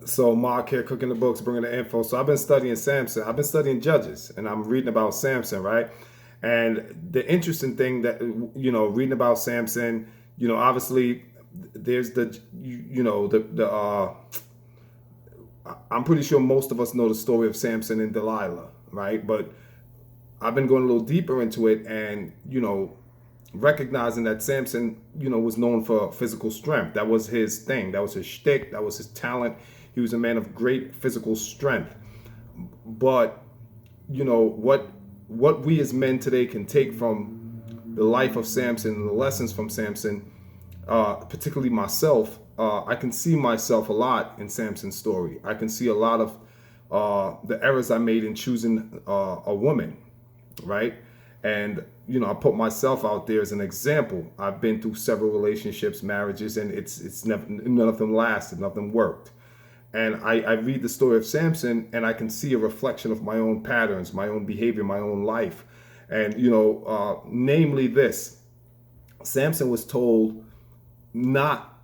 So Mark here, cooking the books, bringing the info. So I've been studying Samson. I've been studying Judges, and I'm reading about Samson, right? And the interesting thing that reading about Samson, obviously there's the I'm pretty sure most of us know the story of Samson and Delilah, right? But I've been going a little deeper into it, and recognizing that Samson, was known for physical strength. That was his thing. That was his shtick. That was his talent. He was a man of great physical strength. But what we as men today can take from the life of Samson and the lessons from Samson, particularly myself, I can see myself a lot in Samson's story. I can see a lot of the errors I made in choosing a woman, right? And I put myself out there as an example. I've been through several relationships, marriages, and it's never, none of them lasted, none of them worked. And I read the story of Samson, and I can see a reflection of my own patterns, my own behavior, my own life. And namely this: Samson was told not,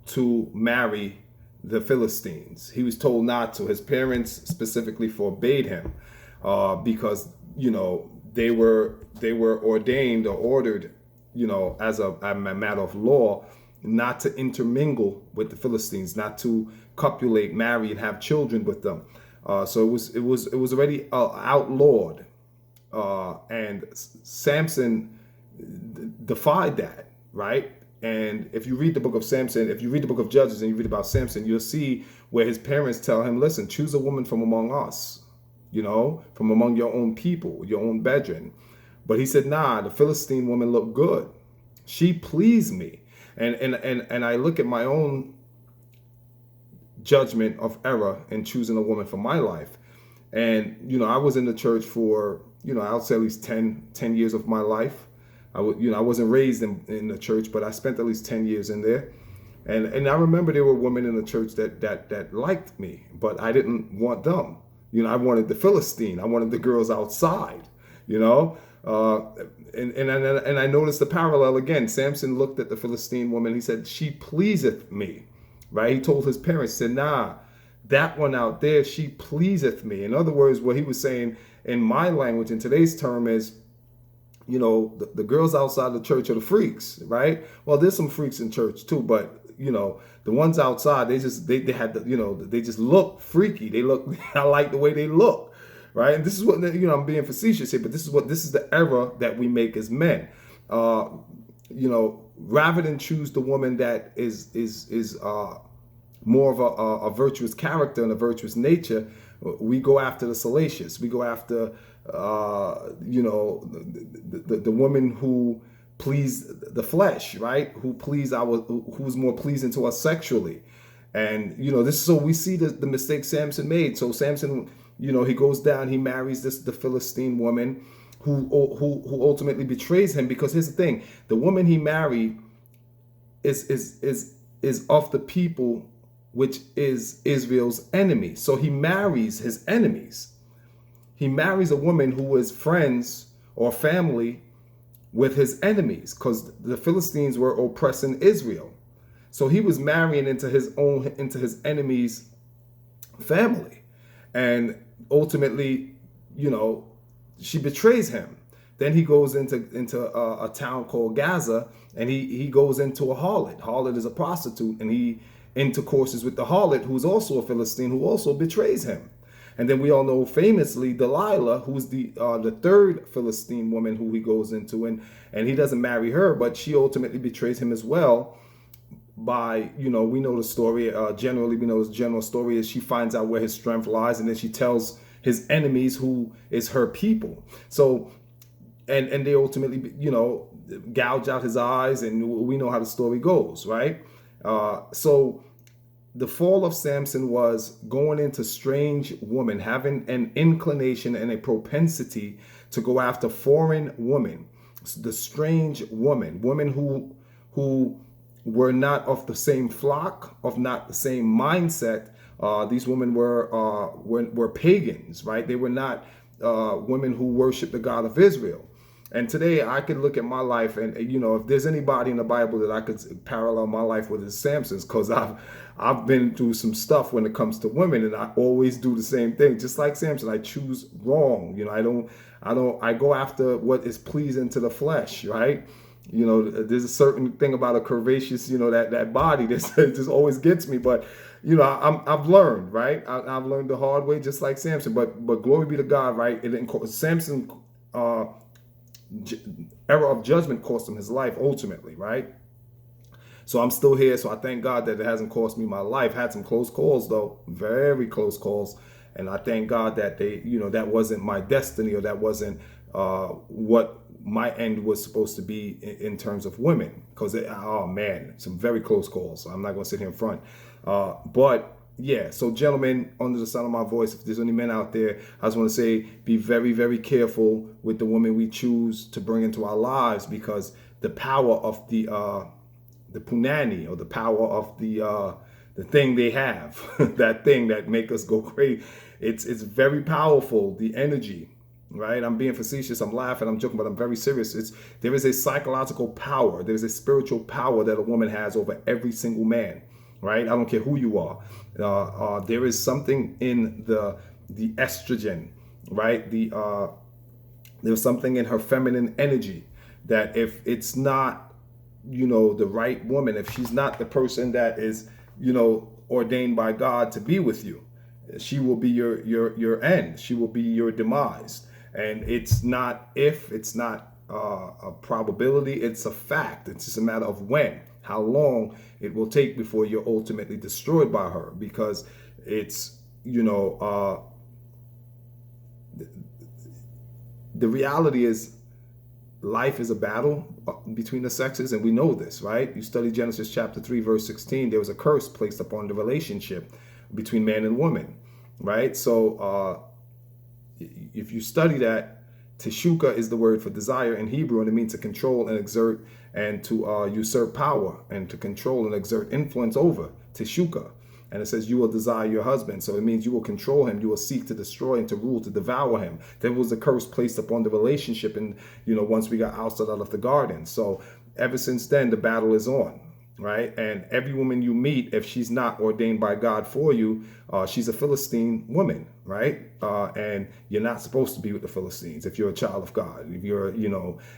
to marry the Philistines. He was told not to. His parents specifically forbade him because they were ordained or ordered, as a matter of law, not to intermingle with the Philistines, not to copulate, marry, and have children with them. So it was already outlawed, and Samson defied that, right? And if you read the book of Samson, if you read the book of Judges and you read about Samson, you'll see where his parents tell him, listen, choose a woman from among us, from among your own people, your own brethren. But he said, nah, the Philistine woman looked good. She pleased me. And I look at my own judgment of error in choosing a woman for my life. And, I was in the church for, I would say at least 10 years of my life. I wasn't raised in the church, but I spent at least 10 years in there. And I remember there were women in the church that liked me, but I didn't want them. I wanted the Philistine. I wanted the girls outside, you know. And I noticed the parallel again. Samson looked at the Philistine woman. He said, she pleaseth me, right? He told his parents, said, nah, that one out there, she pleaseth me. In other words, what he was saying in my language, in today's term, is, the girls outside the church are the freaks, right? Well, there's some freaks in church too, but the ones outside, they had they just look freaky. They look, I like the way they look, right? And this is what, I'm being facetious here, but this is the error that we make as men. Rather than choose the woman that is more of a virtuous character and a virtuous nature, we go after the salacious. We go after the woman who please the flesh, right? Who's more pleasing to us sexually. And so we see the mistake Samson made. So Samson, he goes down, he marries the Philistine woman who ultimately betrays him, because here's the thing: the woman he married is of the people which is Israel's enemy. So he marries his enemies. He marries a woman who is friends or family with his enemies, because the Philistines were oppressing Israel. So he was marrying into his enemy's family. And ultimately, she betrays him. Then he goes into a town called Gaza, and he goes into a harlot. Harlot is a prostitute, and he intercourses with the harlot, who's also a Philistine, who also betrays him. And then we all know famously Delilah, who's the third Philistine woman who he goes into, and he doesn't marry her, but she ultimately betrays him as well. By we know the story. Generally, we know the general story is she finds out where his strength lies, and then she tells his enemies who is her people. So, and they ultimately gouge out his eyes, and we know how the story goes, right? So the fall of Samson was going into strange women, having an inclination and a propensity to go after foreign women, the strange women who were not of the same flock, of not the same mindset. These women were pagans, right? They were not women who worshiped the God of Israel. And today I could look at my life and, if there's anybody in the Bible that I could parallel my life with, is Samson's, because I've been through some stuff when it comes to women, and I always do the same thing. Just like Samson, I choose wrong. I go after what is pleasing to the flesh, right? There's a certain thing about a curvaceous, that body that just always gets me. But I've learned, right? I've learned the hard way, just like Samson. But glory be to God, right? It didn't cost Samson. Error of judgment cost him his life ultimately, right? So I'm still here. So I thank God that it hasn't cost me my life. Had some close calls though, very close calls. And I thank God that that wasn't my destiny, or that wasn't what my end was supposed to be in terms of women. Because, oh man, some very close calls. So I'm not going to sit here in front. But yeah, so gentlemen, under the sound of my voice, if there's any men out there, I just want to say, be very, very careful with the women we choose to bring into our lives, because the power of the punani, or the power of the thing they have, that thing that make us go crazy, it's very powerful. The energy, right? I'm being facetious, I'm laughing, I'm joking, but I'm very serious. There is a psychological power, there's a spiritual power that a woman has over every single man. Right? I don't care who you are. There is something in the estrogen, right? There's something in her feminine energy that if it's not, the right woman, if she's not the person that is, ordained by God to be with you, she will be your end. She will be your demise. And it's not if, it's not a probability, it's a fact. It's just a matter of when. How long it will take before you're ultimately destroyed by her, because it's, the reality is life is a battle between the sexes, and we know this, right? You study Genesis chapter 3, verse 16, there was a curse placed upon the relationship between man and woman, right? So if you study that, teshuka is the word for desire in Hebrew, and it means to control and exert and to usurp power and to control and exert influence over. Teshuka. And it says you will desire your husband. So it means you will control him. You will seek to destroy and to rule, to devour him. There was a curse placed upon the relationship, and once we got ousted out of the garden. So ever since then, the battle is on. Right? And every woman you meet, if she's not ordained by God for you, she's a Philistine woman, right? And you're not supposed to be with the Philistines if you're a child of God. If you're, it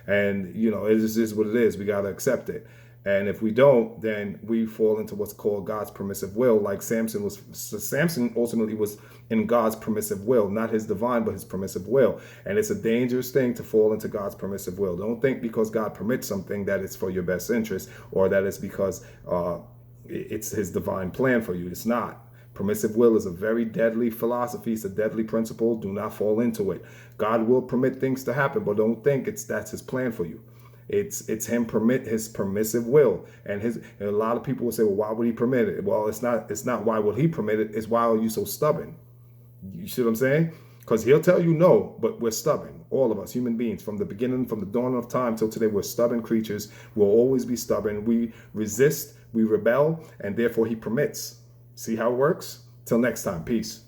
is what it is. We got to accept it. And if we don't, then we fall into what's called God's permissive will, like Samson was. Samson ultimately was in God's permissive will, not his divine, but his permissive will. And it's a dangerous thing to fall into God's permissive will. Don't think because God permits something that it's for your best interest, or that it's because it's his divine plan for you. It's not. Permissive will is a very deadly philosophy. It's a deadly principle. Do not fall into it. God will permit things to happen, but don't think that's his plan for you. It's him permit his permissive will, and a lot of people will say, well, why would he permit it? Well, it's not why would he permit it, it's why are you so stubborn? You see what I'm saying? Because he'll tell you no, but we're stubborn. All of us, human beings, from the beginning, from the dawn of time till today, we're stubborn creatures. We'll always be stubborn. We resist, we rebel, and therefore he permits. See how it works? Till next time, peace.